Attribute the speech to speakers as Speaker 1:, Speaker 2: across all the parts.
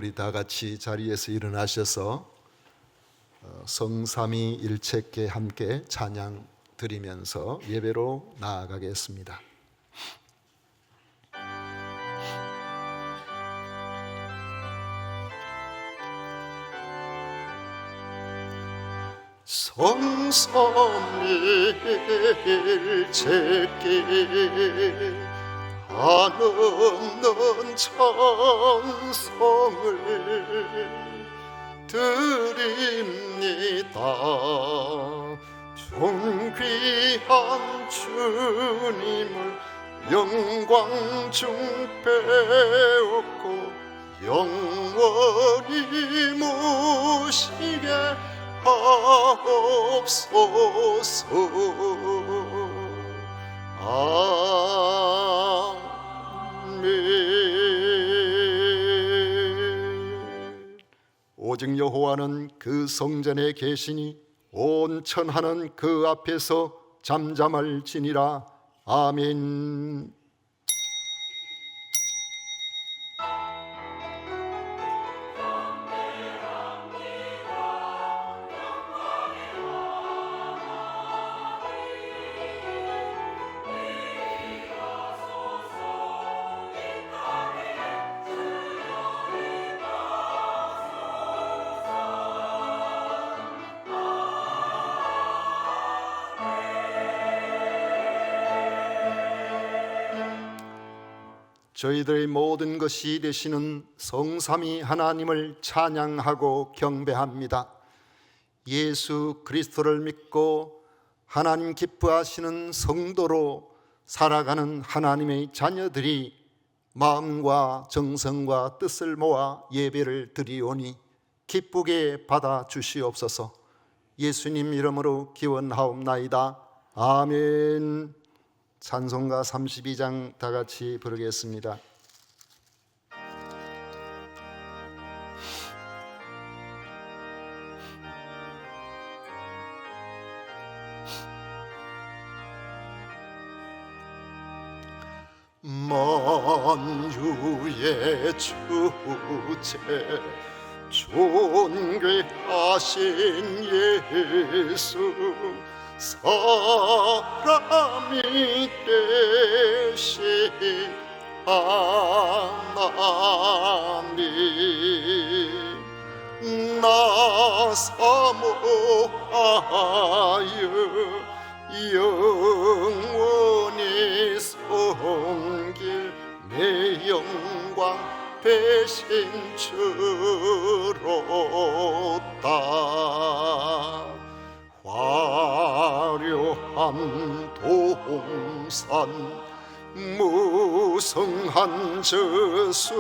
Speaker 1: 우리 다 같이 자리에서 일어나셔서 성삼위일체께 함께 찬양 드리면서 예배로 나아가겠습니다. 성삼위일체께 한없는 찬송을 드립니다. 존귀한 주님을 영광 중 배웠고 영원히 모시게 하옵소서. 아멘. 오직 여호와는 그 성전에 계시니 온 천하는 그 앞에서 잠잠할지니라. 아멘. 저희들의 모든 것이 되시는 성삼위 하나님을 찬양하고 경배합니다. 예수 그리스도를 믿고 하나님 기뻐하시는 성도로 살아가는 하나님의 자녀들이 마음과 정성과 뜻을 모아 예배를 드리오니 기쁘게 받아 주시옵소서. 예수님 이름으로 기원하옵나이다. 아멘. 찬송가 32장 다 같이 부르겠습니다. 만유의 주제 존귀하신 예수 사람이 되신 하나님 나 사모하여 영원히 섬길 내 영광 되신 주로다. 화려한 동산 무성한 저수목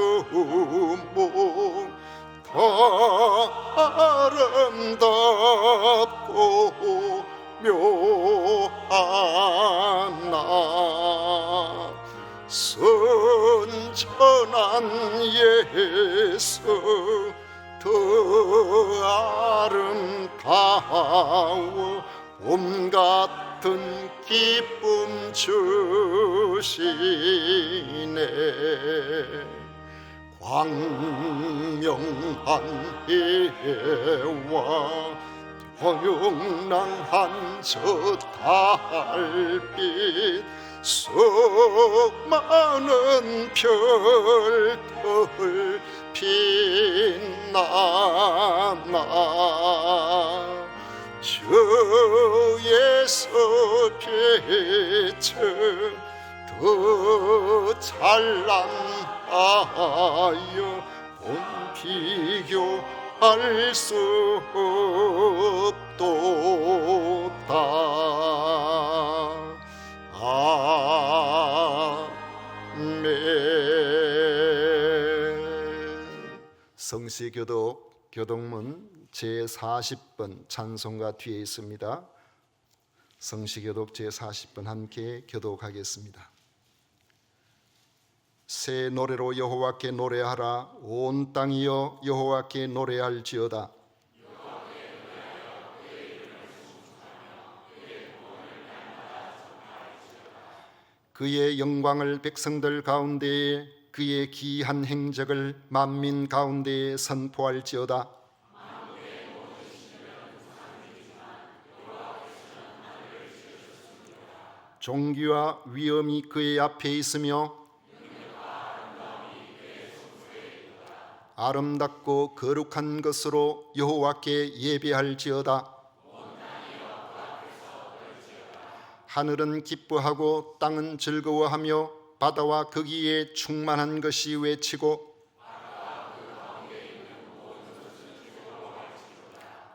Speaker 1: 다 아름답고 묘하나 선천한 예수 더 아름다워 봄 같은 기쁨 주시네. 광명한 해와 화영랑한 저 달빛 속 많은 별들 빛나나 주에서 빛을 더 찬란하여 본 비교할 수 없도다. 아멘. 성시교독 교독문 제40번 찬송가 뒤에 있습니다. 성시교독 제40번 함께 교독하겠습니다. 새 노래로 여호와께 노래하라. 온 땅이여 여호와께 노래할지어다. 그의 영광을 백성들 가운데에 그의 기이한 행적을 만민 가운데에 선포할지어다. 존귀와 위엄이 그의 앞에 있으며 아름답고 거룩한 것으로 여호와께 예배할지어다. 하늘은 기뻐하고 땅은 즐거워하며 바다와 거기에 충만한 것이 외치고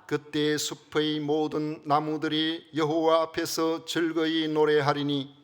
Speaker 1: 그때 숲의 모든 나무들이 여호와 앞에서 즐거이 노래하리니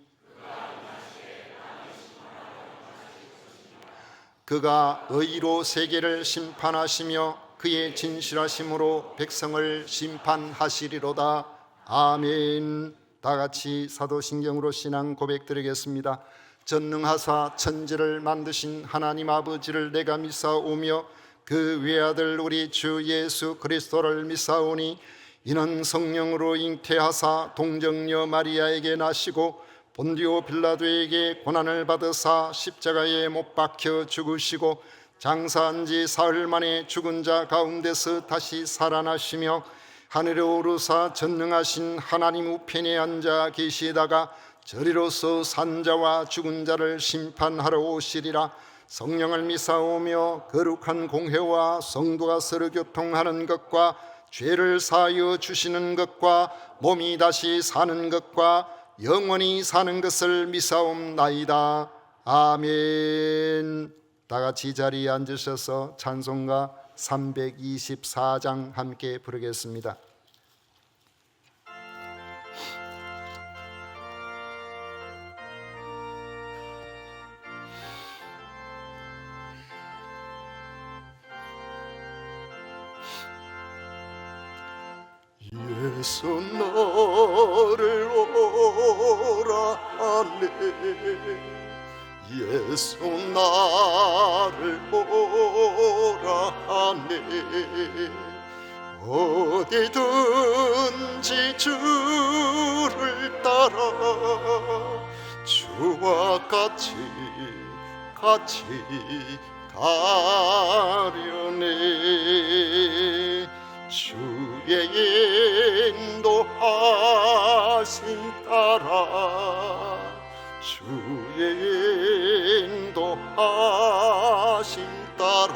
Speaker 1: 그가 의로 세계를 심판하시며 그의 진실하심으로 백성을 심판하시리로다. 아멘. 다 같이 사도신경으로 신앙 고백드리겠습니다. 전능하사 천지를 만드신 하나님 아버지를 내가 믿사오며 그 외아들 우리 주 예수 그리스도를 믿사오니 이는 성령으로 잉태하사 동정녀 마리아에게 나시고 본디오 빌라도에게 고난을 받으사 십자가에 못 박혀 죽으시고 장사한 지 사흘 만에 죽은 자 가운데서 다시 살아나시며 하늘에 오르사 전능하신 하나님 우편에 앉아 계시다가 저리로서 산자와 죽은 자를 심판하러 오시리라. 성령을 믿사오며 거룩한 공회와 성도가 서로 교통하는 것과 죄를 사하여 주시는 것과 몸이 다시 사는 것과 영원히 사는 것을 믿사옵나이다. 아멘. 다 같이 자리에 앉으셔서 찬송가 324장 함께 부르겠습니다. 예수 너를 오라 하네 예수 나를 오라 하네 어디든지 주를 따라 주와 같이 가려네 주의 인도하심 따라 주의 인도하심 따라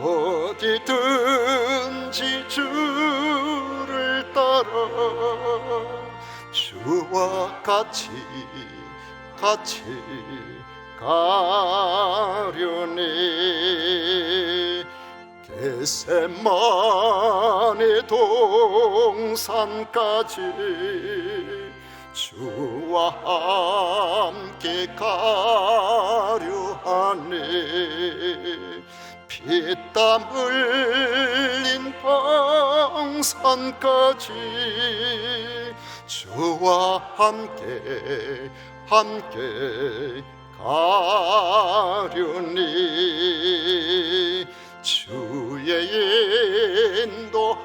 Speaker 1: 어디든지 주를 따라 주와 같이 가려네 겟세마네 동산까지 주와 함께 가려 하네 피땀 흘린 방산까지 주와 함께 가려니 주의 인도하심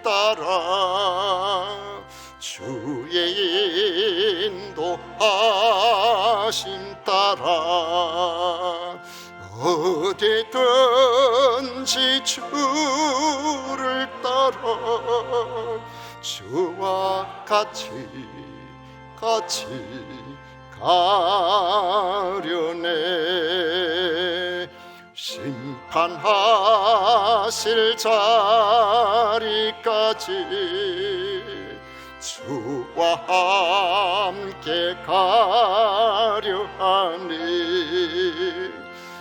Speaker 1: 따라 주의 인도하심 따라 어디든지 주를 따라 주와 같이 가려네 심판하실 자리까지 주와 함께 가려하니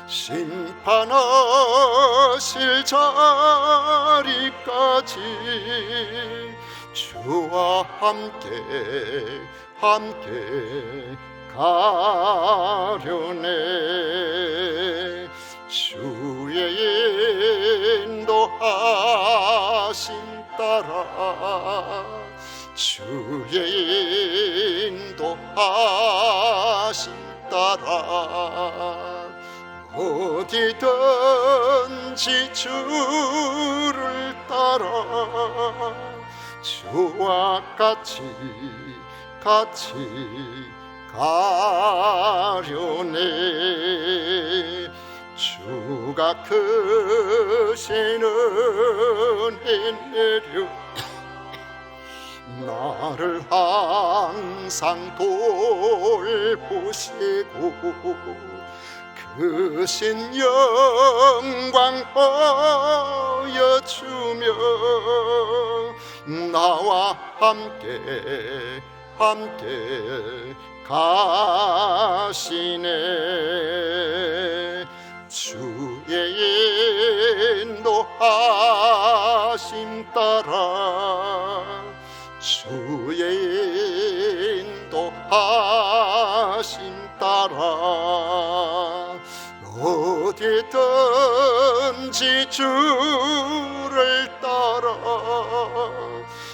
Speaker 1: 심판하실 자리까지 주와 함께 가려네 주의 인도하심 따라 주의 인도하심 따라 어디든지 주를 따라 주와 같이 가려네. 주가 크신 은혜 내려 나를 항상 돌보시고 크신 영광 보여주며 나와 함께 가시네. 주의 인도하심 따라 주의 인도하심 따라 어디든지 주를 따라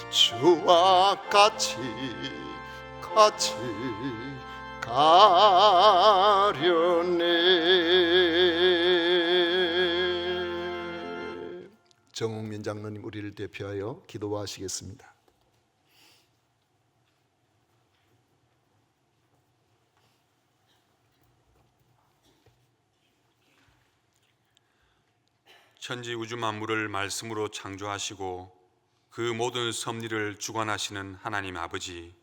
Speaker 1: 주와 같이 가려네. 정웅민 장로님 우리를 대표하여 기도하시겠습니다.
Speaker 2: 천지 우주 만물을 말씀으로 창조하시고 그 모든 섭리를 주관하시는 하나님 아버지,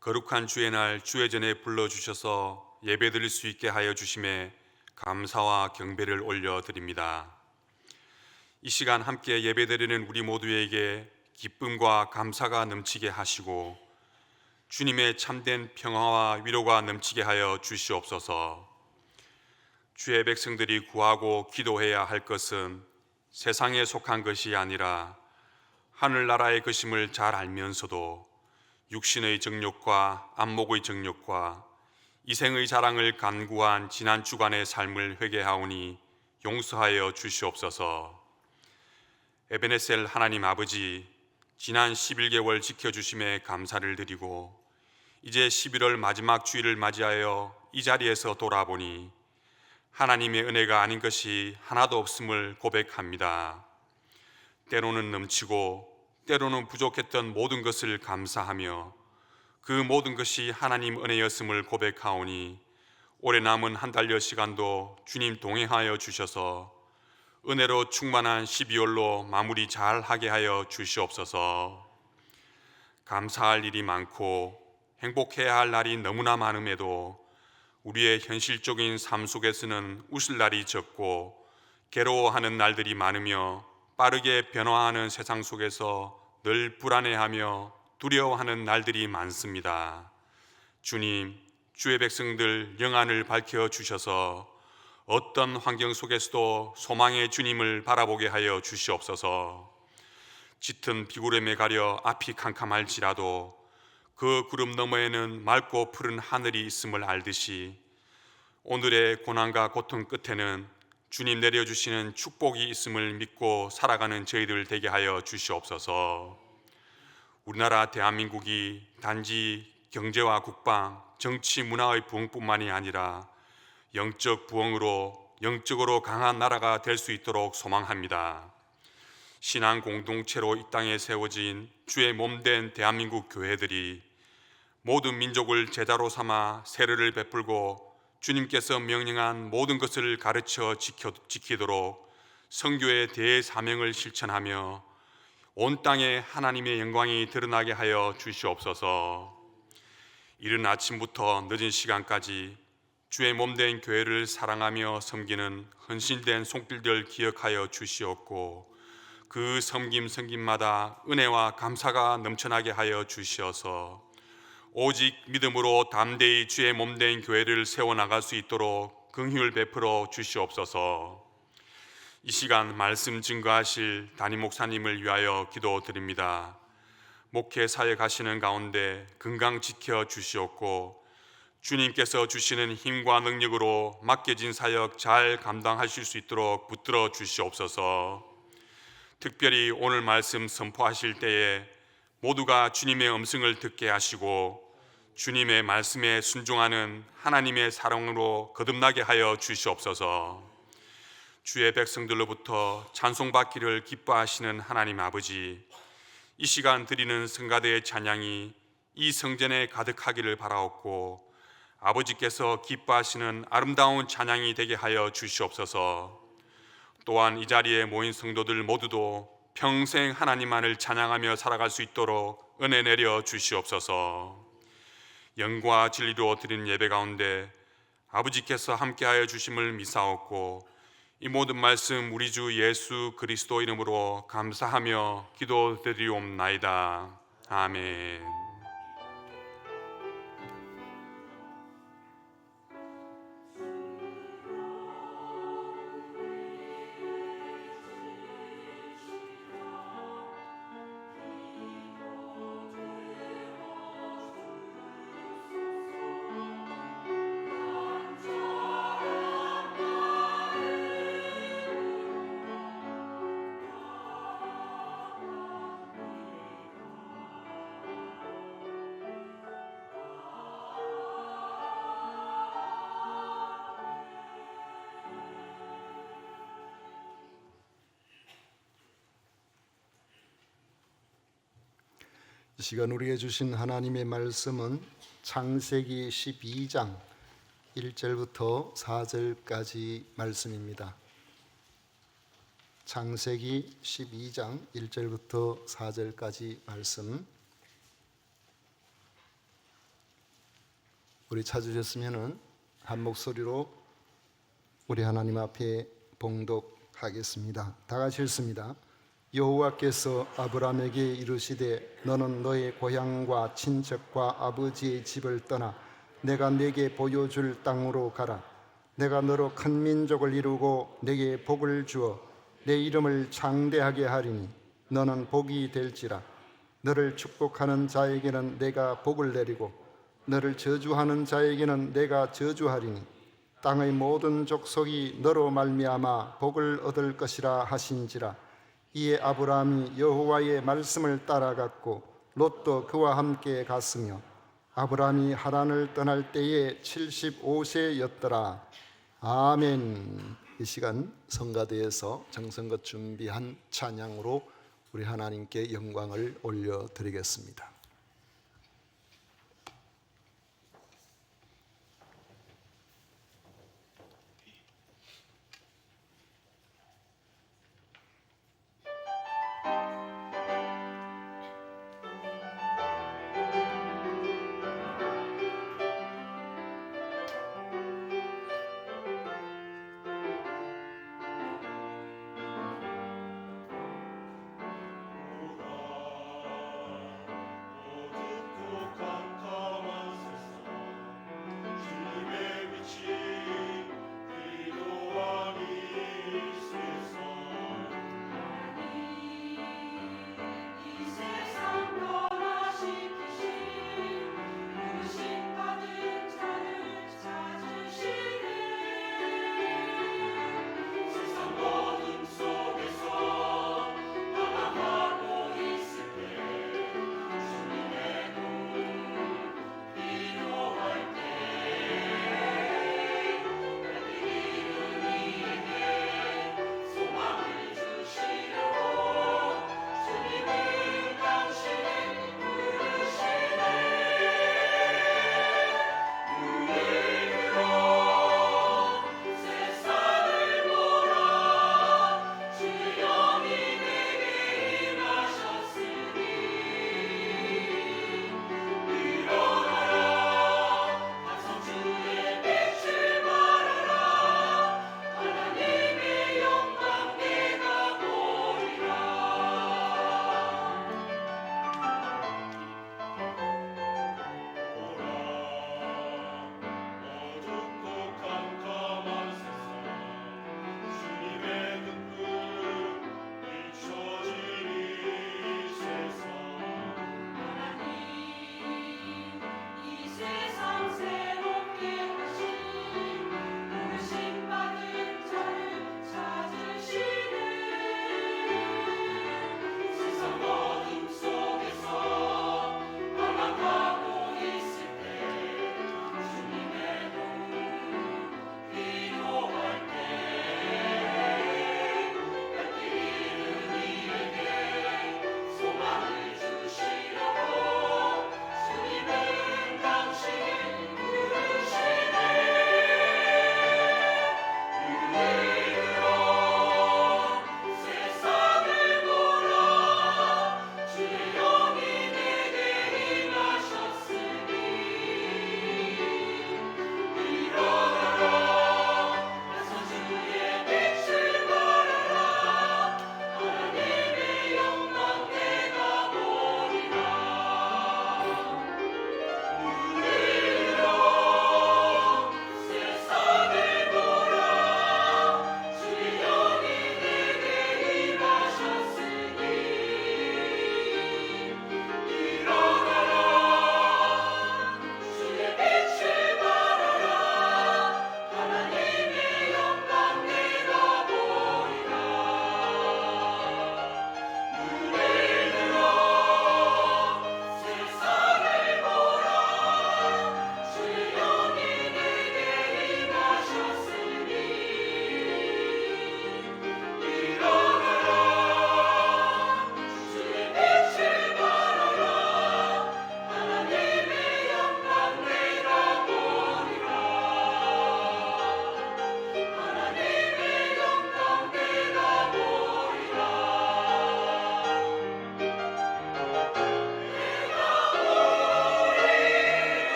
Speaker 2: 거룩한 주의 날 주의 전에 불러주셔서 예배드릴 수 있게 하여 주심에 감사와 경배를 올려드립니다. 이 시간 함께 예배드리는 우리 모두에게 기쁨과 감사가 넘치게 하시고 주님의 참된 평화와 위로가 넘치게 하여 주시옵소서. 주의 백성들이 구하고 기도해야 할 것은 세상에 속한 것이 아니라 하늘나라의 것임을 잘 알면서도 육신의 정욕과 안목의 정욕과 이생의 자랑을 간구한 지난 주간의 삶을 회개하오니 용서하여 주시옵소서. 에베네셀 하나님 아버지, 지난 11개월 지켜주심에 감사를 드리고 이제 11월 마지막 주일을 맞이하여 이 자리에서 돌아보니 하나님의 은혜가 아닌 것이 하나도 없음을 고백합니다. 때로는 넘치고 때로는 부족했던 모든 것을 감사하며 그 모든 것이 하나님 은혜였음을 고백하오니 올해 남은 한 달여 시간도 주님 동행하여 주셔서 은혜로 충만한 12월로 마무리 잘 하게 하여 주시옵소서. 감사할 일이 많고 행복해야 할 날이 너무나 많음에도 우리의 현실적인 삶 속에서는 웃을 날이 적고 괴로워하는 날들이 많으며 빠르게 변화하는 세상 속에서 늘 불안해하며 두려워하는 날들이 많습니다. 주님, 주의 백성들 영안을 밝혀주셔서 어떤 환경 속에서도 소망의 주님을 바라보게 하여 주시옵소서. 짙은 비구름에 가려 앞이 캄캄할지라도 그 구름 너머에는 맑고 푸른 하늘이 있음을 알듯이 오늘의 고난과 고통 끝에는 주님 내려주시는 축복이 있음을 믿고 살아가는 저희들 되게 하여 주시옵소서. 우리나라 대한민국이 단지 경제와 국방, 정치, 문화의 부흥뿐만이 아니라 영적 부흥으로 영적으로 강한 나라가 될 수 있도록 소망합니다. 신앙 공동체로 이 땅에 세워진 주의 몸된 대한민국 교회들이 모든 민족을 제자로 삼아 세례를 베풀고 주님께서 명령한 모든 것을 가르쳐 지키도록 선교의 대사명을 실천하며 온 땅에 하나님의 영광이 드러나게 하여 주시옵소서. 이른 아침부터 늦은 시간까지 주의 몸된 교회를 사랑하며 섬기는 헌신된 손길들 기억하여 주시옵고 그 섬김마다 은혜와 감사가 넘쳐나게 하여 주시어서 오직 믿음으로 담대히 주의 몸된 교회를 세워나갈 수 있도록 긍휼 베풀어 주시옵소서. 이 시간 말씀 증거하실 담임 목사님을 위하여 기도드립니다. 목회 사역하시는 가운데 건강 지켜 주시옵고 주님께서 주시는 힘과 능력으로 맡겨진 사역 잘 감당하실 수 있도록 붙들어 주시옵소서. 특별히 오늘 말씀 선포하실 때에 모두가 주님의 음성을 듣게 하시고 주님의 말씀에 순종하는 하나님의 사랑으로 거듭나게 하여 주시옵소서. 주의 백성들로부터 찬송받기를 기뻐하시는 하나님 아버지, 이 시간 드리는 성가대의 찬양이 이 성전에 가득하기를 바라옵고 아버지께서 기뻐하시는 아름다운 찬양이 되게 하여 주시옵소서. 또한 이 자리에 모인 성도들 모두도 평생 하나님만을 찬양하며 살아갈 수 있도록 은혜 내려 주시옵소서. 영과 진리로 드린 예배 가운데 아버지께서 함께하여 주심을 미사옵고 이 모든 말씀 우리 주 예수 그리스도 이름으로 감사하며 기도드리옵나이다. 아멘.
Speaker 1: 이 시간 우리에게 주신 하나님의 말씀은 창세기 12장 1절부터 4절까지 말씀입니다. 창세기 12장 1절부터 4절까지 말씀, 우리 찾으셨으면 한 목소리로 우리 하나님 앞에 봉독하겠습니다. 다 같이 읽습니다. 여호와께서 아브라함에게 이르시되 너는 너의 고향과 친척과 아버지의 집을 떠나 내가 네게 보여줄 땅으로 가라. 내가 너로 큰 민족을 이루고 네게 복을 주어 내 이름을 창대하게 하리니 너는 복이 될지라. 너를 축복하는 자에게는 내가 복을 내리고 너를 저주하는 자에게는 내가 저주하리니 땅의 모든 족속이 너로 말미암아 복을 얻을 것이라 하신지라. 이에 아브라함이 여호와의 말씀을 따라갔고 롯도 그와 함께 갔으며 아브라함이 하란을 떠날 때에 75세였더라. 아멘. 이 시간 성가대에서 정성껏 준비한 찬양으로 우리 하나님께 영광을 올려드리겠습니다.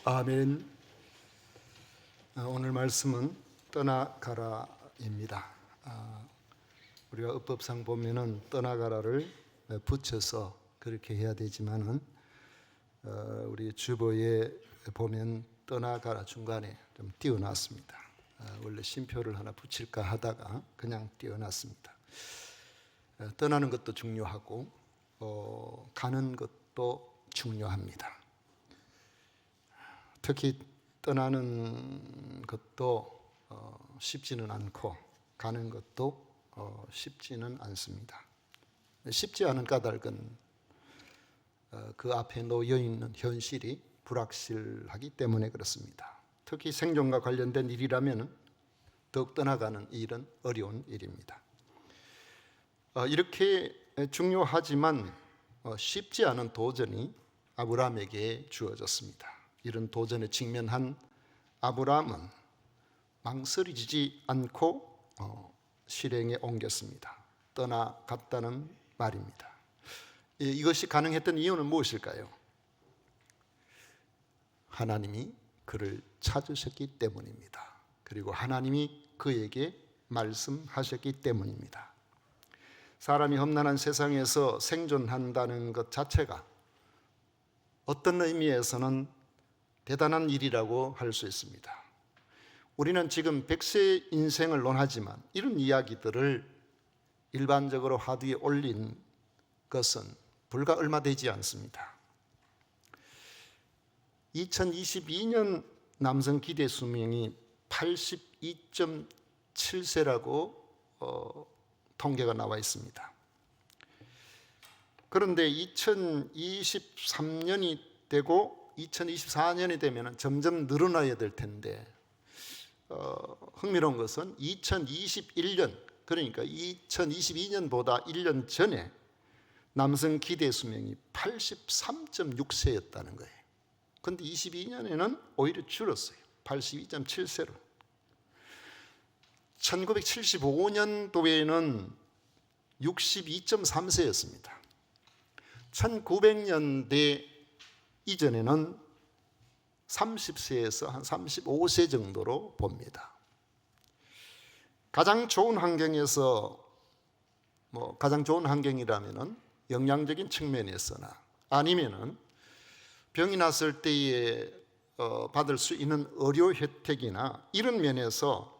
Speaker 1: 아멘. 오늘 말씀은 떠나가라입니다. 우리가 읍법상 보면은 떠나가라를 붙여서 그렇게 해야 되지만은 우리 주보에 보면 떠나가라 중간에 좀 띄어놨습니다. 원래 쉼표를 하나 붙일까 하다가 그냥 띄어놨습니다. 떠나는 것도 중요하고 가는 것도 중요합니다. 특히 떠나는 것도 쉽지는 않고 가는 것도 쉽지는 않습니다. 쉽지 않은 까닭은 그 앞에 놓여 있는 현실이 불확실하기 때문에 그렇습니다. 특히 생존과 관련된 일이라면 더욱 떠나가는 일은 어려운 일입니다. 이렇게 중요하지만 쉽지 않은 도전이 아브라함에게 주어졌습니다. 이런 도전에 직면한 아브라함은 망설이지 않고 실행에 옮겼습니다. 떠나갔다는 말입니다. 이것이 가능했던 이유는 무엇일까요? 하나님이 그를 찾으셨기 때문입니다. 그리고 하나님이 그에게 말씀하셨기 때문입니다. 사람이 험난한 세상에서 생존한다는 것 자체가 어떤 의미에서는 대단한 일이라고 할 수 있습니다. 우리는 지금 100세 인생을 논하지만 이런 이야기들을 일반적으로 화두에 올린 것은 불과 얼마 되지 않습니다. 2022년 남성 기대 수명이 82.7세라고 통계가 나와 있습니다. 그런데 2023년이 되고 2024년이 되면 점점 늘어나야 될 텐데 흥미로운 것은 2021년 그러니까 2022년보다 1년 전에 남성 기대 수명이 83.6세였다는 거예요. 그런데 22년에는 오히려 줄었어요. 82.7세로. 1975년도에는 62.3세였습니다. 1900년대 이전에는 30세에서 한 35세 정도로 봅니다. 가장 좋은 환경에서 가장 좋은 환경이라면은 영양적인 측면에서나 아니면은 병이 났을 때에 받을 수 있는 의료 혜택이나 이런 면에서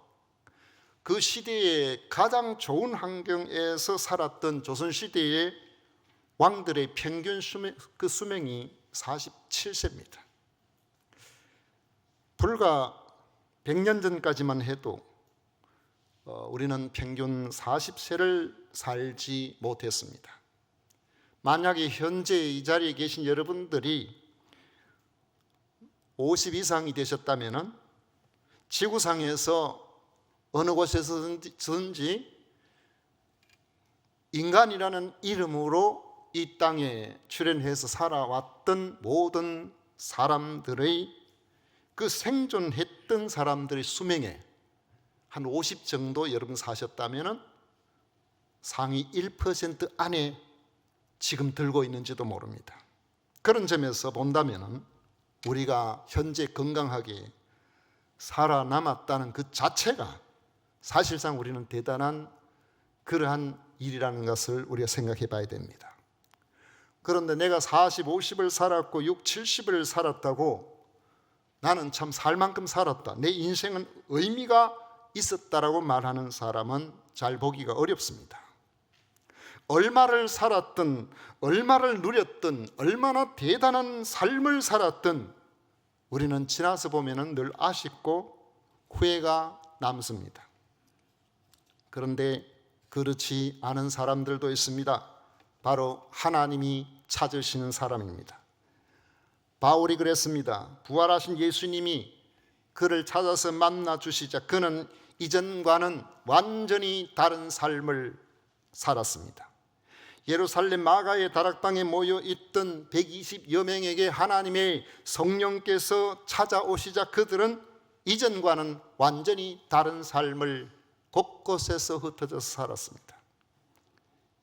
Speaker 1: 그 시대에 가장 좋은 환경에서 살았던 조선시대의 왕들의 평균 수명이 47세입니다. 불과 100년 전까지만 해도 우리는 평균 40세를 살지 못했습니다. 만약에 현재 이 자리에 계신 여러분들이 50 이상이 되셨다면 지구상에서 어느 곳에서든지 인간이라는 이름으로 이 땅에 출현해서 살아왔던 모든 사람들의 그 생존했던 사람들의 수명에 한 50 정도 여러분 사셨다면 상위 1% 안에 지금 들고 있는지도 모릅니다. 그런 점에서 본다면 우리가 현재 건강하게 살아남았다는 그 자체가 사실상 우리는 대단한 그러한 일이라는 것을 우리가 생각해 봐야 됩니다. 그런데 내가 40, 50을 살았고 6, 70을 살았다고 나는 참 살 만큼 살았다, 내 인생은 의미가 있었다라고 말하는 사람은 잘 보기가 어렵습니다. 얼마를 살았든 얼마를 누렸든 얼마나 대단한 삶을 살았든 우리는 지나서 보면 늘 아쉽고 후회가 남습니다. 그런데 그렇지 않은 사람들도 있습니다. 바로 하나님이 찾으시는 사람입니다. 바울이 그랬습니다. 부활하신 예수님이 그를 찾아서 만나 주시자 그는 이전과는 완전히 다른 삶을 살았습니다. 예루살렘 마가의 다락방에 모여 있던 120여 명에게 하나님의 성령께서 찾아오시자 그들은 이전과는 완전히 다른 삶을 곳곳에서 흩어져서 살았습니다.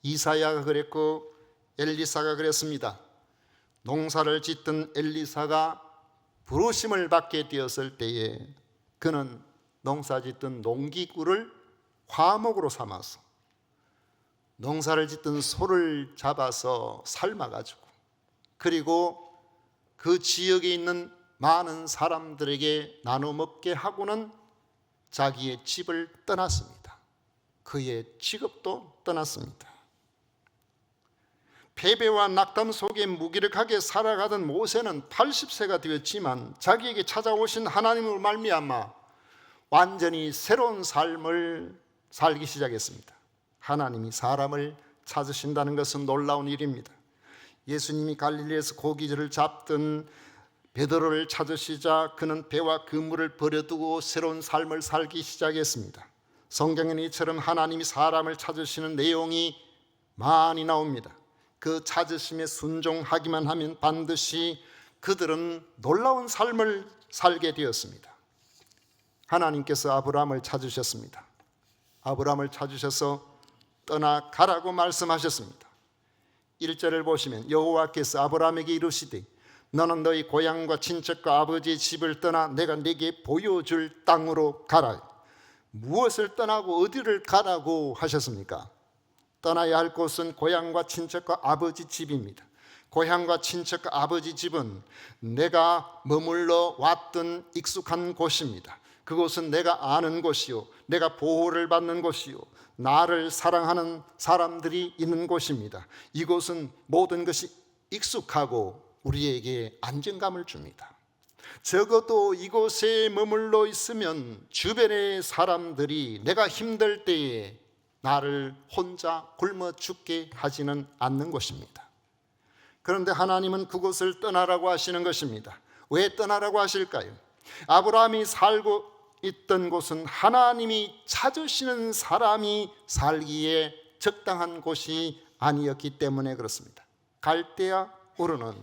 Speaker 1: 이사야가 그랬고 엘리사가 그랬습니다. 농사를 짓던 엘리사가 부르심을 받게 되었을 때에 그는 농사짓던 농기구를 화목으로 삼아서 농사를 짓던 소를 잡아서 삶아가지고 그리고 그 지역에 있는 많은 사람들에게 나눠 먹게 하고는 자기의 집을 떠났습니다. 그의 직업도 떠났습니다. 패배와 낙담 속에 무기력하게 살아가던 모세는 80세가 되었지만 자기에게 찾아오신 하나님으로 말미암아 완전히 새로운 삶을 살기 시작했습니다. 하나님이 사람을 찾으신다는 것은 놀라운 일입니다. 예수님이 갈릴리에서 고기를 잡던 베드로를 찾으시자 그는 배와 그물을 버려두고 새로운 삶을 살기 시작했습니다. 성경에는 이처럼 하나님이 사람을 찾으시는 내용이 많이 나옵니다. 그 찾으심에 순종하기만 하면 반드시 그들은 놀라운 삶을 살게 되었습니다. 하나님께서 아브라함을 찾으셨습니다. 아브라함을 찾으셔서 떠나가라고 말씀하셨습니다. 1절을 보시면 여호와께서 아브라함에게 이르시되 너는 너희 고향과 친척과 아버지의 집을 떠나 내가 네게 보여줄 땅으로 가라. 무엇을 떠나고 어디를 가라고 하셨습니까? 떠나야 할 곳은 고향과 친척과 아버지 집입니다. 고향과 친척과 아버지 집은 내가 머물러 왔던 익숙한 곳입니다. 그곳은 내가 아는 곳이요, 내가 보호를 받는 곳이요, 나를 사랑하는 사람들이 있는 곳입니다. 이곳은 모든 것이 익숙하고 우리에게 안정감을 줍니다. 적어도 이곳에 머물러 있으면 주변의 사람들이 내가 힘들 때에 나를 혼자 굶어 죽게 하지는 않는 곳입니다. 그런데 하나님은 그곳을 떠나라고 하시는 것입니다. 왜 떠나라고 하실까요? 아브라함이 살고 있던 곳은 하나님이 찾으시는 사람이 살기에 적당한 곳이 아니었기 때문에 그렇습니다. 갈대아 우르는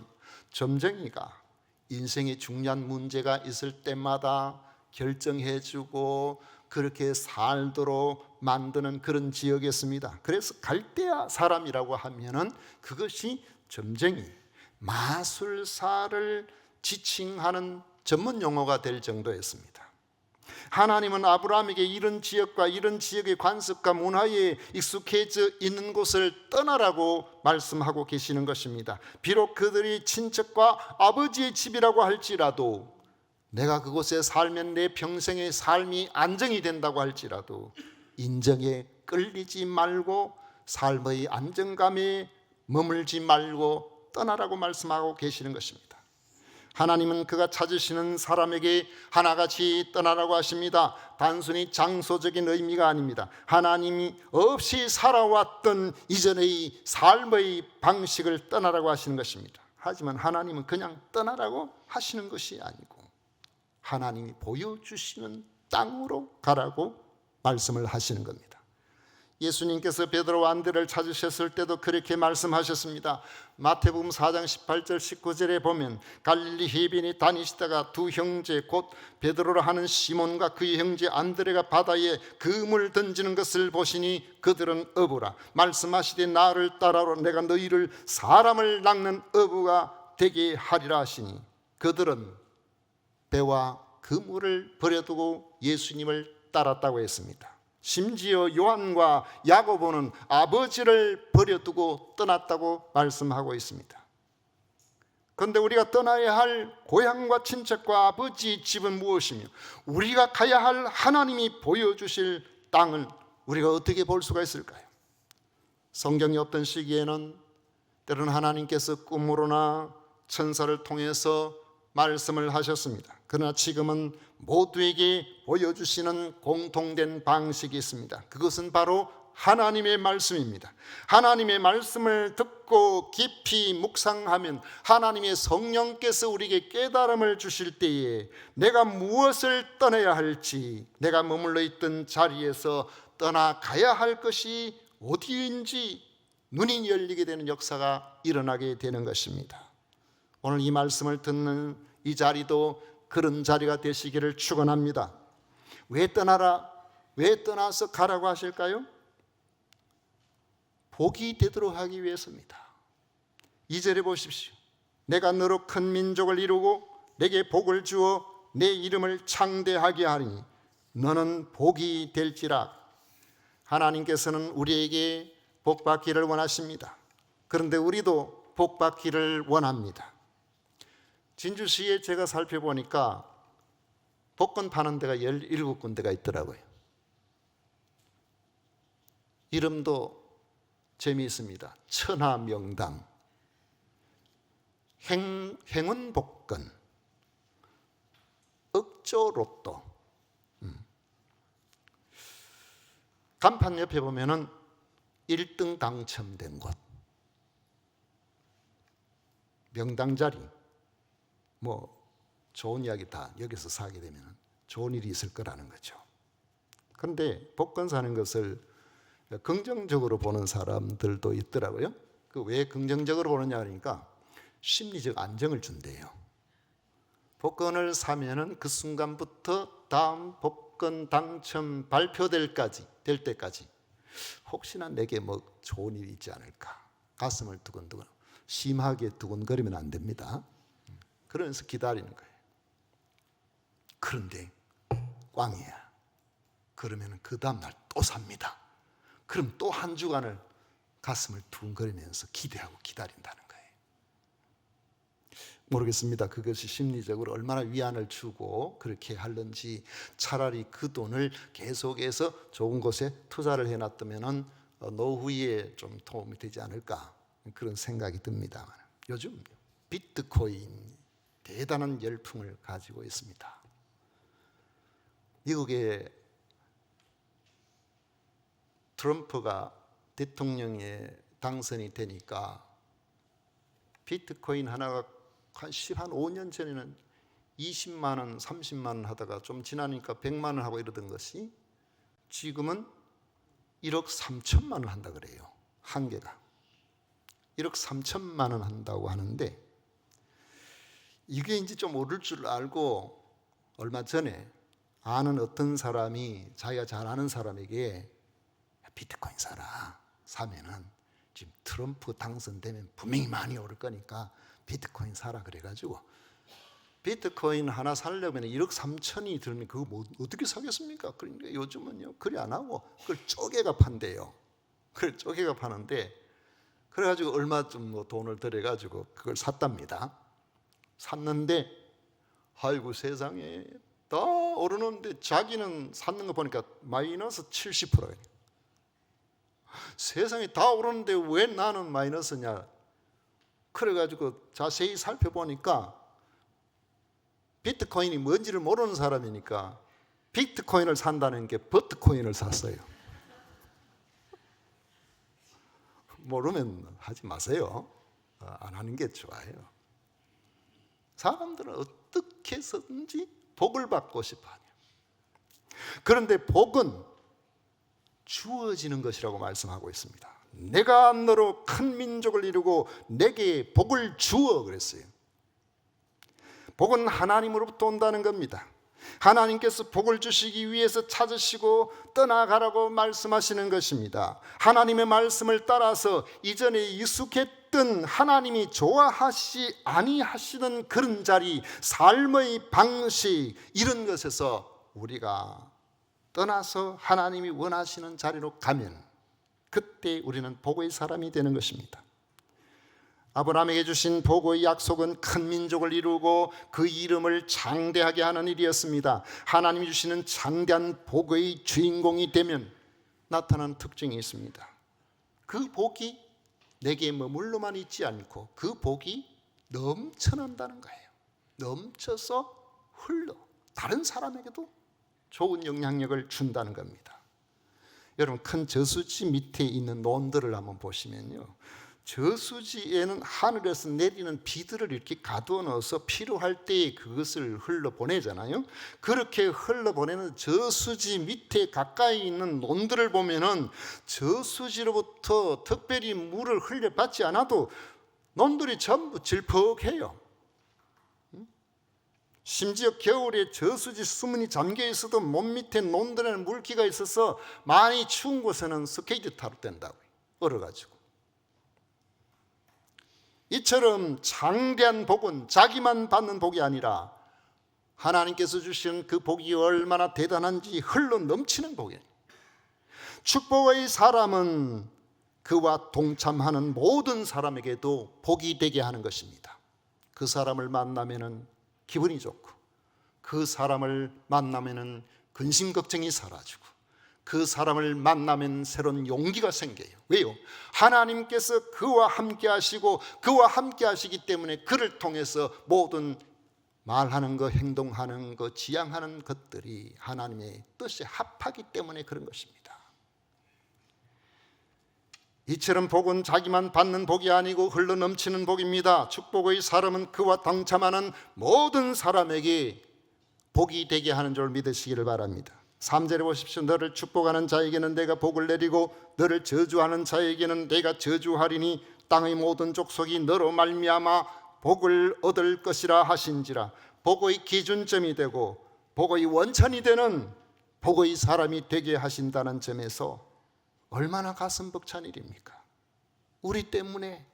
Speaker 1: 점쟁이가 인생에 중요한 문제가 있을 때마다 결정해주고 그렇게 살도록 만드는 그런 지역이었습니다. 그래서 갈대아 사람이라고 하면은 그것이 점쟁이, 마술사를 지칭하는 전문 용어가 될 정도였습니다. 하나님은 아브라함에게 이런 지역과 이런 지역의 관습과 문화에 익숙해져 있는 곳을 떠나라고 말씀하고 계시는 것입니다. 비록 그들이 친척과 아버지의 집이라고 할지라도 내가 그곳에 살면 내 평생의 삶이 안정이 된다고 할지라도 인정에 끌리지 말고 삶의 안정감에 머물지 말고 떠나라고 말씀하고 계시는 것입니다. 하나님은 그가 찾으시는 사람에게 하나같이 떠나라고 하십니다. 단순히 장소적인 의미가 아닙니다. 하나님이 없이 살아왔던 이전의 삶의 방식을 떠나라고 하시는 것입니다. 하지만 하나님은 그냥 떠나라고 하시는 것이 아니고 하나님이 보여주시는 땅으로 가라고 말씀을 하시는 겁니다. 예수님께서 베드로와 안드레를 찾으셨을 때도 그렇게 말씀하셨습니다. 마태복음 4장 18절 19절에 보면 갈릴리 해변에 다니시다가 두 형제 곧 베드로라 하는 시몬과 그의 형제 안드레가 바다에 그물 던지는 것을 보시니 그들은 어부라. 말씀하시되 나를 따라오라 내가 너희를 사람을 낚는 어부가 되게 하리라 하시니 그들은 배와 그물을 버려두고 예수님을 따랐다고 했습니다. 심지어 요한과 야고보는 아버지를 버려두고 떠났다고 말씀하고 있습니다. 그런데 우리가 떠나야 할 고향과 친척과 아버지 집은 무엇이며 우리가 가야 할 하나님이 보여주실 땅을 우리가 어떻게 볼 수가 있을까요? 성경이 없던 시기에는 때로는 하나님께서 꿈으로나 천사를 통해서 말씀을 하셨습니다. 그러나 지금은 모두에게 보여주시는 공통된 방식이 있습니다. 그것은 바로 하나님의 말씀입니다. 하나님의 말씀을 듣고 깊이 묵상하면 하나님의 성령께서 우리에게 깨달음을 주실 때에 내가 무엇을 떠나야 할지, 내가 머물러 있던 자리에서 떠나가야 할 것이 어디인지 눈이 열리게 되는 역사가 일어나게 되는 것입니다. 오늘 이 말씀을 듣는 이 자리도 그런 자리가 되시기를 축원합니다. 왜 떠나서 가라고 하실까요? 복이 되도록 하기 위해서입니다. 2절에 보십시오. 내가 너로 큰 민족을 이루고 내게 복을 주어 내 이름을 창대하게 하리니 너는 복이 될지라. 하나님께서는 우리에게 복 받기를 원하십니다. 그런데 우리도 복 받기를 원합니다. 진주시에 제가 살펴보니까 복권 파는 데가 17군데가 있더라고요. 이름도 재미있습니다. 천하명당, 행운복권, 억조로또. 간판 옆에 보면은 1등 당첨된 곳, 명당자리, 뭐 좋은 이야기 다 여기서 사게 되면 좋은 일이 있을 거라는 거죠. 그런데 복권 사는 것을 긍정적으로 보는 사람들도 있더라고요. 그 왜 긍정적으로 보느냐 하니까 심리적 안정을 준대요. 복권을 사면은 그 순간부터 다음 복권 당첨 발표될 때까지 혹시나 내게 뭐 좋은 일이 있지 않을까, 가슴을 두근두근, 심하게 두근거리면 안 됩니다. 그러면서 기다리는 거예요. 그런데 꽝이야. 그러면 그 다음날 또 삽니다. 그럼 또 한 주간을 가슴을 두근거리면서 기대하고 기다린다는 거예요. 모르겠습니다. 그것이 심리적으로 얼마나 위안을 주고 그렇게 하는지. 차라리 그 돈을 계속해서 좋은 곳에 투자를 해놨다면 노후에 좀 도움이 되지 않을까, 그런 생각이 듭니다만 요즘 비트코인 대단한 열풍을 가지고 있습니다. 미국의 트럼프가 대통령에 당선이 되니까 비트코인 하나가 한 5년 전에는 20만 원, 30만 원 하다가 좀 지나니까 100만 원 하고 이러던 것이 지금은 1억 3천만 원 한다 그래요. 한 개가 1억 3천만 원 한다고 하는데, 이게 이제 좀 오를 줄 알고 얼마 전에 아는 어떤 사람이 자기가 잘 아는 사람에게 비트코인 사면은 지금 트럼프 당선되면 분명히 많이 오를 거니까 비트코인 사라 그래가지고, 비트코인 하나 사려면 1억 3천이 들면 그거 뭐 어떻게 사겠습니까? 그러니까 요즘은요 그리 안 하고 그걸 쪼개가 판대요. 그걸 쪼개가 파는데, 그래가지고 얼마 좀 뭐 돈을 들여가지고 그걸 샀답니다. 샀는데 아이고 세상에 다 오르는데 자기는 샀는 거 보니까 마이너스 70%예요. 세상에 다 오르는데 왜 나는 마이너스냐. 그래가지고 자세히 살펴보니까 비트코인이 뭔지를 모르는 사람이니까 비트코인을 산다는 게 버트코인을 샀어요. 모르면 하지 마세요. 안 하는 게 좋아요. 사람들은 어떻게 해서든지 복을 받고 싶어 하냐. 그런데 복은 주어지는 것이라고 말씀하고 있습니다. 내가 너로 큰 민족을 이루고 내게 복을 주어 그랬어요. 복은 하나님으로부터 온다는 겁니다. 하나님께서 복을 주시기 위해서 찾으시고 떠나가라고 말씀하시는 것입니다. 하나님의 말씀을 따라서 이전에 익숙했던 하나님이 좋아하시 아니하시는 그런 자리, 삶의 방식, 이런 것에서 우리가 떠나서 하나님이 원하시는 자리로 가면 그때 우리는 복의 사람이 되는 것입니다. 아브라함에게 주신 복의 약속은 큰 민족을 이루고 그 이름을 장대하게 하는 일이었습니다. 하나님이 주시는 장대한 복의 주인공이 되면 나타나는 특징이 있습니다. 그 복이 내게 머물러만 있지 않고 그 복이 넘쳐난다는 거예요. 넘쳐서 흘러 다른 사람에게도 좋은 영향력을 준다는 겁니다. 여러분, 큰 저수지 밑에 있는 논들을 한번 보시면요, 저수지에는 하늘에서 내리는 비들을 이렇게 가두어 넣어서 필요할 때에 그것을 흘러보내잖아요. 그렇게 흘러보내는 저수지 밑에 가까이 있는 논들을 보면은 저수지로부터 특별히 물을 흘려받지 않아도 논들이 전부 질퍽해요. 심지어 겨울에 저수지 수문이 잠겨 있어도 몸 밑에 논들에는 물기가 있어서 많이 추운 곳에는 스케이트 타러 뛴다고요. 얼어가지고. 이처럼 장대한 복은 자기만 받는 복이 아니라 하나님께서 주신 그 복이 얼마나 대단한지 흘러 넘치는 복이에요. 축복의 사람은 그와 동참하는 모든 사람에게도 복이 되게 하는 것입니다. 그 사람을 만나면은 기분이 좋고, 그 사람을 만나면은 근심 걱정이 사라지고, 그 사람을 만나면 새로운 용기가 생겨요. 왜요? 하나님께서 그와 함께 하시고 그와 함께 하시기 때문에 그를 통해서 모든 말하는 것, 행동하는 것, 지향하는 것들이 하나님의 뜻에 합하기 때문에 그런 것입니다. 이처럼 복은 자기만 받는 복이 아니고 흘러 넘치는 복입니다. 축복의 사람은 그와 동참하는 모든 사람에게 복이 되게 하는 줄 믿으시기를 바랍니다. 3절에 보십시오. 너를 축복하는 자에게는 내가 복을 내리고 너를 저주하는 자에게는 내가 저주하리니 땅의 모든 족속이 너로 말미암아 복을 얻을 것이라 하신지라. 복의 기준점이 되고 복의 원천이 되는 복의 사람이 되게 하신다는 점에서 얼마나 가슴 벅찬 일입니까? 우리 때문에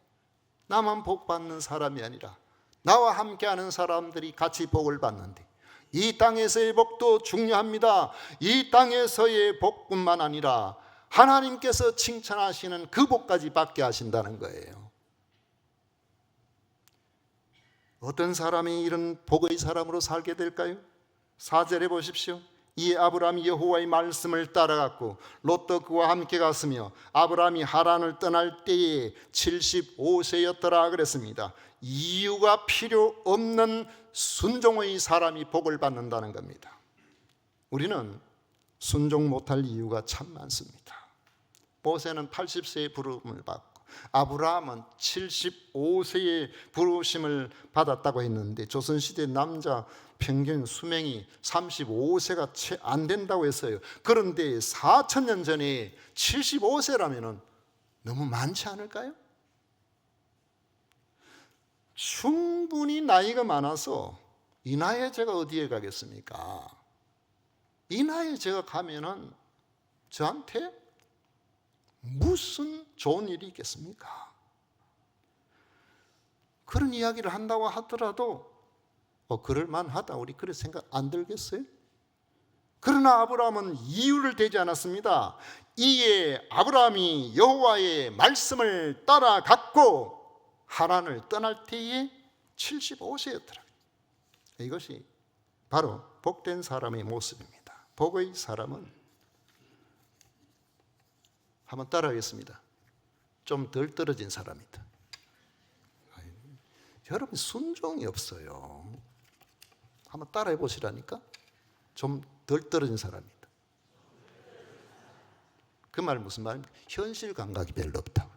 Speaker 1: 나만 복 받는 사람이 아니라 나와 함께하는 사람들이 같이 복을 받는데, 이 땅에서의 복도 중요합니다. 이 땅에서의 복뿐만 아니라 하나님께서 칭찬하시는 그 복까지 받게 하신다는 거예요. 어떤 사람이 이런 복의 사람으로 살게 될까요? 4절에 보십시오. 이 아브라함이 여호와의 말씀을 따라갔고 롯도 그와 함께 갔으며 아브라함이 하란을 떠날 때에 75세였더라 그랬습니다. 이유가 필요 없는 순종의 사람이 복을 받는다는 겁니다. 우리는 순종 못할 이유가 참 많습니다. 모세는 80세의 부름을 받고 아브라함은 75세의 부르심을 받았다고 했는데, 조선시대 남자 평균 수명이 35세가 채 안 된다고 했어요. 그런데 4,000년 전에 75세라면 너무 많지 않을까요? 충분히 나이가 많아서 이 나이에 제가 어디에 가겠습니까? 이 나이에 제가 가면은 저한테 무슨 좋은 일이 있겠습니까? 그런 이야기를 한다고 하더라도 그럴만하다, 우리 그런 생각 안 들겠어요? 그러나 아브라함은 이유를 대지 않았습니다. 이에 아브라함이 여호와의 말씀을 따라갔고 하란을 떠날 때에 75세였더라. 이것이 바로 복된 사람의 모습입니다. 복의 사람은, 한번 따라하겠습니다. 좀 덜 떨어진 사람이다. 여러분 순종이 없어요. 한번 따라해 보시라니까. 좀 덜 떨어진 사람이다. 그 말은 무슨 말입니까? 현실 감각이 별로 없다.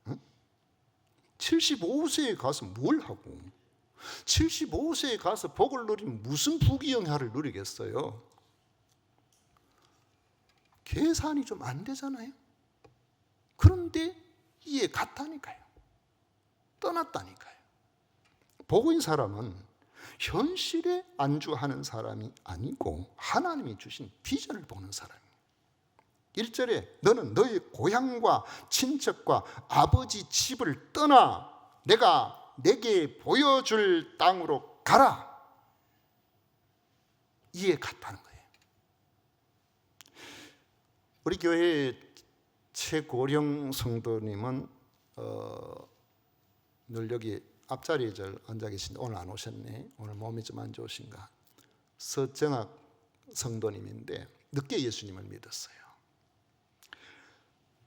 Speaker 1: 응? 75세에 가서 뭘 하고, 75세에 가서 복을 누리면 무슨 부귀영화를 누리겠어요? 계산이 좀 안 되잖아요. 그런데 이해 갔다니까요. 떠났다니까요. 복인 사람은 현실에 안주하는 사람이 아니고 하나님이 주신 비전을 보는 사람이에요. 1절에 너는 너의 고향과 친척과 아버지 집을 떠나 내가 내게 보여줄 땅으로 가라. 이해 갔다는 거예요. 우리 교회 최고령 성도님은 늘 여기 앞자리에 앉아 계신데 오늘 안 오셨네. 오늘 몸이 좀 안 좋으신가. 서정학 성도님인데 늦게 예수님을 믿었어요.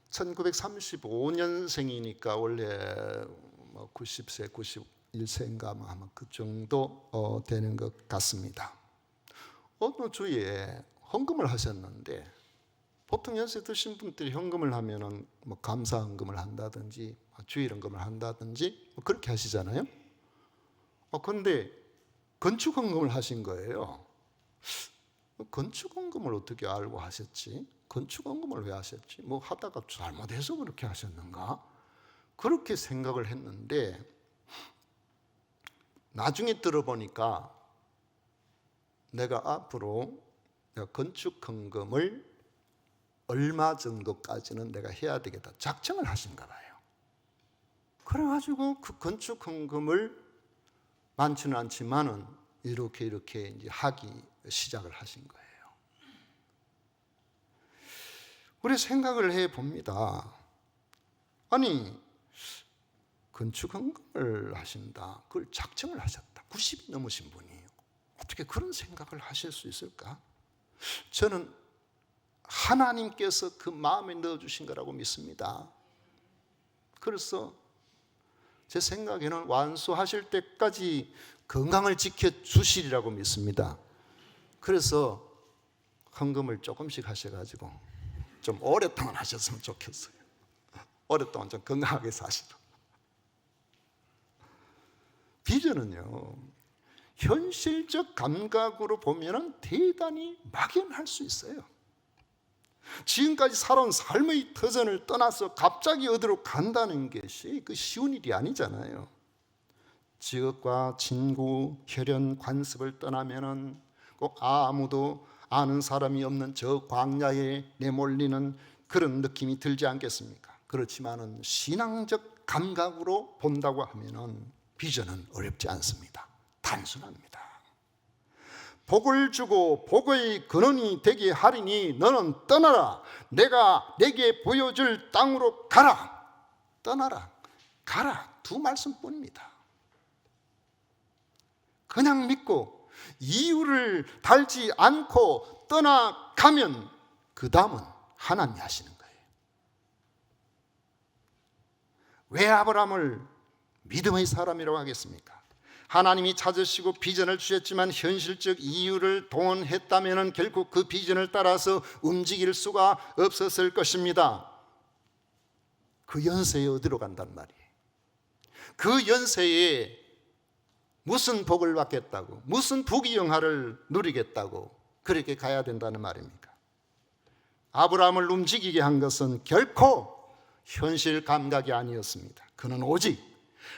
Speaker 1: 1935년생이니까 원래 90세, 91세인가 아마 그 정도 되는 것 같습니다. 어느 주에 헌금을 하셨는데, 보통 연세 드신 분들이 헌금을 하면은 감사 헌금을 한다든지 주일 헌금을 한다든지 그렇게 하시잖아요. 그런데 건축 헌금을 하신 거예요. 건축 헌금을 어떻게 알고 하셨지? 건축 헌금을 왜 하셨지? 하다가 잘못해서 그렇게 하셨는가? 그렇게 생각을 했는데 나중에 들어보니까 내가 앞으로 건축 헌금을 얼마 정도까지는 내가 해야 되겠다 작정을 하신가 봐요. 그래가지고 그 건축 헌금을 많지는 않지만은 이렇게 이제 하기 시작을 하신 거예요. 우리 생각을 해 봅니다. 아니, 건축 헌금을 하신다. 그걸 작정을 하셨다. 90이 넘으신 분이 어떻게 그런 생각을 하실 수 있을까? 저는 하나님께서 그 마음에 넣어주신 거라고 믿습니다. 그래서 제 생각에는 완수하실 때까지 건강을 지켜주시리라고 믿습니다. 그래서 헌금을 조금씩 하셔가지고 좀 오랫동안 하셨으면 좋겠어요. 오랫동안 좀 건강하게 사시도록. 비전은요, 현실적 감각으로 보면 대단히 막연할 수 있어요. 지금까지 살아온 삶의 터전을 떠나서 갑자기 어디로 간다는 것이 그 쉬운 일이 아니잖아요. 지역과 친구, 혈연, 관습을 떠나면은 꼭 아무도 아는 사람이 없는 저 광야에 내몰리는 그런 느낌이 들지 않겠습니까? 그렇지만은 신앙적 감각으로 본다고 하면은 비전은 어렵지 않습니다. 단순합니다. 복을 주고 복의 근원이 되게 하리니 너는 떠나라. 내가 내게 보여줄 땅으로 가라. 떠나라, 가라, 두 말씀뿐입니다. 그냥 믿고 이유를 달지 않고 떠나가면 그 다음은 하나님이 하시는 거예요. 왜 아브라함을 믿음의 사람이라고 하겠습니까? 하나님이 찾으시고 비전을 주셨지만 현실적 이유를 동원했다면 결국 그 비전을 따라서 움직일 수가 없었을 것입니다. 그 연세에 어디로 간단 말이에요? 그 연세에 무슨 복을 받겠다고, 무슨 부귀영화를 누리겠다고 그렇게 가야 된다는 말입니까? 아브라함을 움직이게 한 것은 결코 현실 감각이 아니었습니다. 그는 오직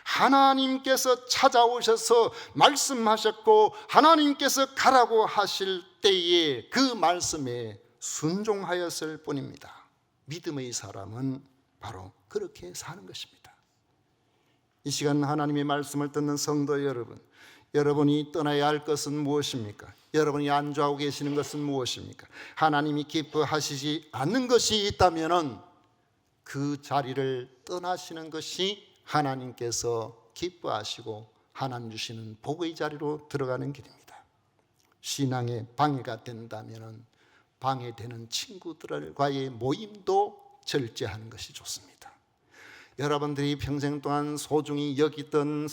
Speaker 1: 하나님께서 찾아오셔서 말씀하셨고 하나님께서 가라고 하실 때에 그 말씀에 순종하였을 뿐입니다. 믿음의 사람은 바로 그렇게 사는 것입니다. 이 시간 하나님의 말씀을 듣는 성도 여러분, 여러분이 떠나야 할 것은 무엇입니까? 여러분이 안주하고 계시는 것은 무엇입니까? 하나님이 기뻐하시지 않는 것이 있다면 그 자리를 떠나시는 것이 하나님께서 기뻐하시고 하나님 주시는 복의 자리로 들어가는 길입니다. 신앙에 방해가 된다면 방해되는 친구들과의 모임도 절제하는 것이 좋습니다. 여러분들이 평생 동안 소중히 여기던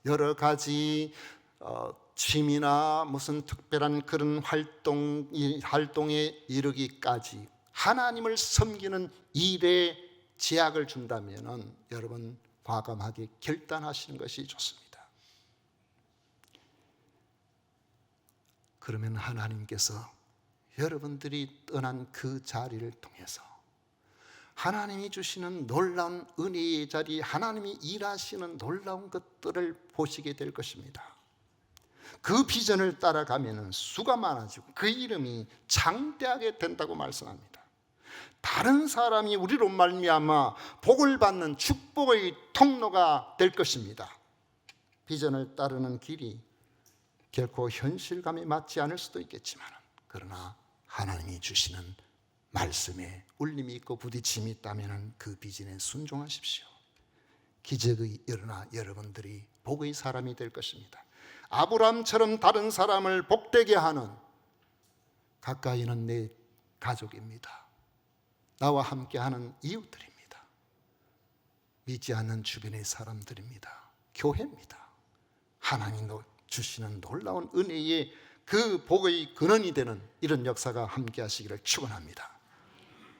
Speaker 1: 여러 가지 취미나 무슨 특별한 그런 활동에 이르기까지 하나님을 섬기는 일에 제약을 준다면 여러분 과감하게 결단하시는 것이 좋습니다. 그러면 하나님께서 여러분들이 떠난 그 자리를 통해서 하나님이 주시는 놀라운 은혜의 자리, 하나님이 일하시는 놀라운 것들을 보시게 될 것입니다. 그 비전을 따라가면 수가 많아지고 그 이름이 장대하게 된다고 말씀합니다. 다른 사람이 우리로 말미암아 복을 받는 축복의 통로가 될 것입니다. 비전을 따르는 길이 결코 현실감에 맞지 않을 수도 있겠지만 그러나 하나님이 주시는 말씀에 울림이 있고 부딪힘이 있다면 그 비전에 순종하십시오. 기적이 일어나 여러분들이 복의 사람이 될 것입니다. 아브라함처럼 다른 사람을 복되게 하는 가까이는 내 가족입니다. 나와 함께하는 이웃들입니다. 믿지 않는 주변의 사람들입니다. 교회입니다. 하나님이 주시는 놀라운 은혜의 그 복의 근원이 되는 이런 역사가 함께 하시기를 축원합니다.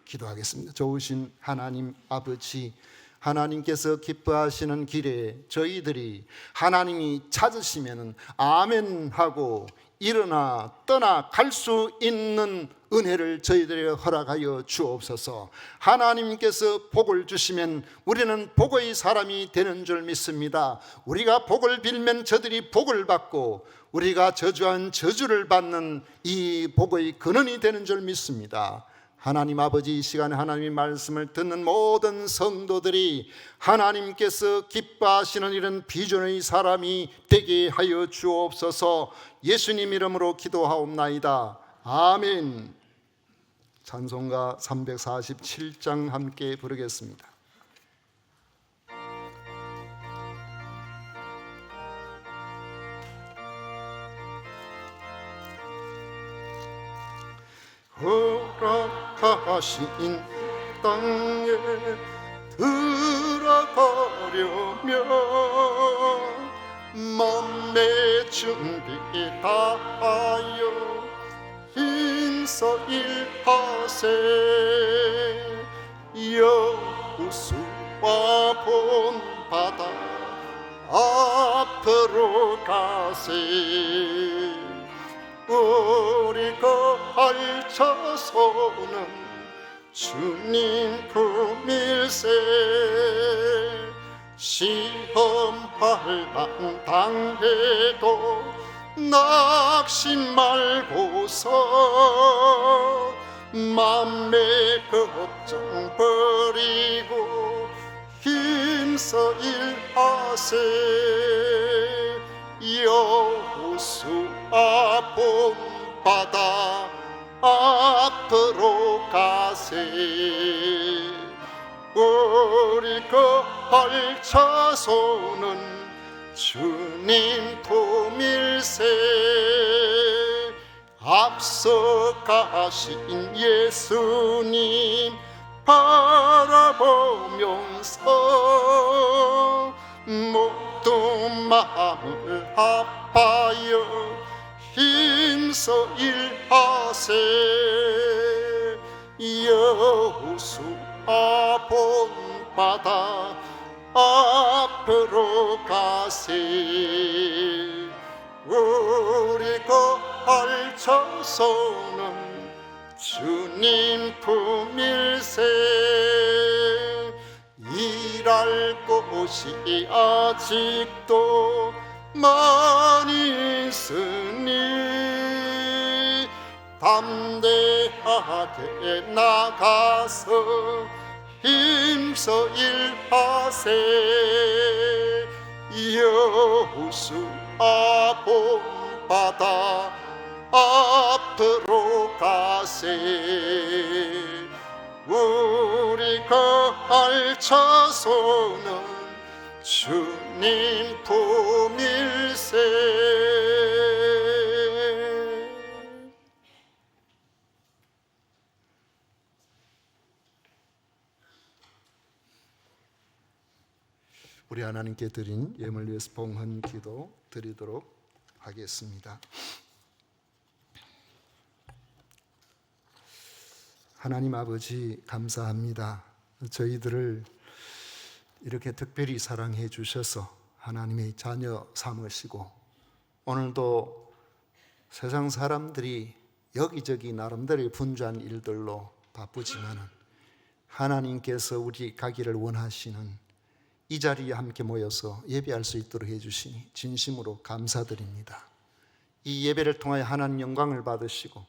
Speaker 1: 기도하겠습니다. 좋으신 하나님 아버지, 하나님께서 기뻐하시는 길에 저희들이 하나님이 찾으시면 아멘 하고 일어나 떠나갈 수 있는 은혜를 저희들에게 허락하여 주옵소서. 하나님께서 복을 주시면 우리는 복의 사람이 되는 줄 믿습니다. 우리가 복을 빌면 저들이 복을 받고 우리가 저주한 저주를 받는 이 복의 근원이 되는 줄 믿습니다. 하나님 아버지, 이 시간에 하나님의 말씀을 듣는 모든 성도들이 하나님께서 기뻐하시는 이런 비전의 사람이 되게 하여 주옵소서. 예수님 이름으로 기도하옵나이다. 아멘. 찬송가 347장 함께 부르겠습니다. 허락하신 땅에 들어가려면 맘의 준비 다하여 힘써 일하세. 여호수아 본바다 앞으로 가세. 우리가 알차서는 주님 품일세. 시험 환난 당해도 낙심 말고서 맘의 걱정 버리고 힘써 일하세. 여호수아 본바다 앞으로 가세. 우리 그 알차서는 주님 품일세. 앞서 가신 예수님 바라보면서 모든 마음을 합하여 힘써 일하세. 여호수아 본바다 앞으로 가세. 우리 그 알차서는 주님 품일세. 일할 곳이 아직도 많이 있으니 담대하게 나가서 힘써 일하세. 여호수아 본바다 앞으로 가세. 우리 그 알차서는 주님 품일세. 우리 하나님께 드린 예물 위해서 봉헌 기도 드리도록 하겠습니다. 하나님 아버지, 감사합니다. 저희들을 이렇게 특별히 사랑해 주셔서 하나님의 자녀 삼으시고, 오늘도 세상 사람들이 여기저기 나름대로의 분주한 일들로 바쁘지만 하나님께서 우리 가기를 원하시는 이 자리에 함께 모여서 예배할 수 있도록 해주시니 진심으로 감사드립니다. 이 예배를 통하여 하나님 영광을 받으시고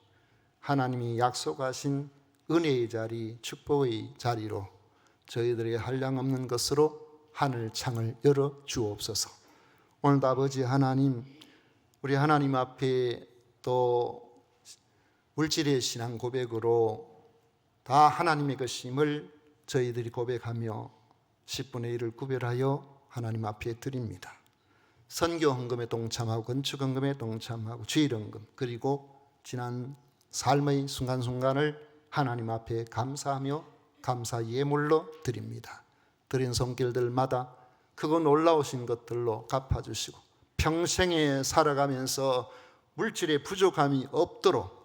Speaker 1: 하나님이 약속하신 은혜의 자리, 축복의 자리로 저희들의 한량없는 것으로 하늘 창을 열어 주옵소서. 오늘도 아버지 하나님, 우리 하나님 앞에 또 물질의 신앙 고백으로 다 하나님의 것임을 저희들이 고백하며 10분의 1을 구별하여 하나님 앞에 드립니다. 선교 헌금에 동참하고 건축 헌금에 동참하고 주일 헌금, 그리고 지난 삶의 순간순간을 하나님 앞에 감사하며 감사 예물로 드립니다. 드린 손길들마다 크고 놀라우신 것들로 갚아주시고 평생에 살아가면서 물질의 부족함이 없도록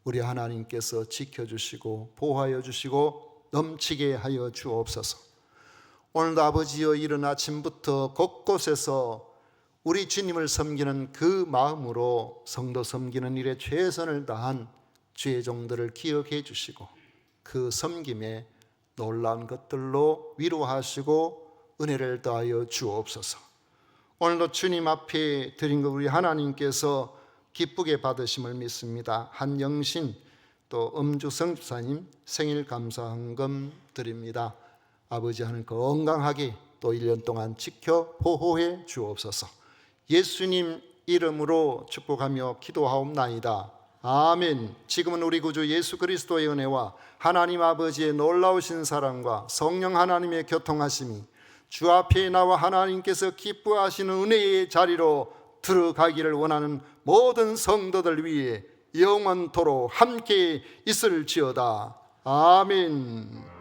Speaker 1: 우리 하나님께서 지켜주시고 보호하여 주시고 넘치게 하여 주옵소서. 오늘도 아버지여, 이른 아침부터 곳곳에서 우리 주님을 섬기는 그 마음으로 성도 섬기는 일에 최선을 다한 주의 종들을 기억해 주시고 그 섬김에 놀라운 것들로 위로하시고 은혜를 더하여 주옵소서. 오늘도 주님 앞에 드린 것 우리 하나님께서 기쁘게 받으심을 믿습니다. 한영신 또 엄주성 집사님 생일 감사헌금 드립니다. 아버지 하나님 건강하게 또 1년 동안 지켜 보호해 주옵소서. 예수님 이름으로 축복하며 기도하옵나이다. 아멘. 지금은 우리 구주 예수 그리스도의 은혜와 하나님 아버지의 놀라우신 사랑과 성령 하나님의 교통하심이 주 앞에 나와 하나님께서 기뻐하시는 은혜의 자리로 들어가기를 원하는 모든 성도들 위해 영원토록 함께 있을지어다. 아멘.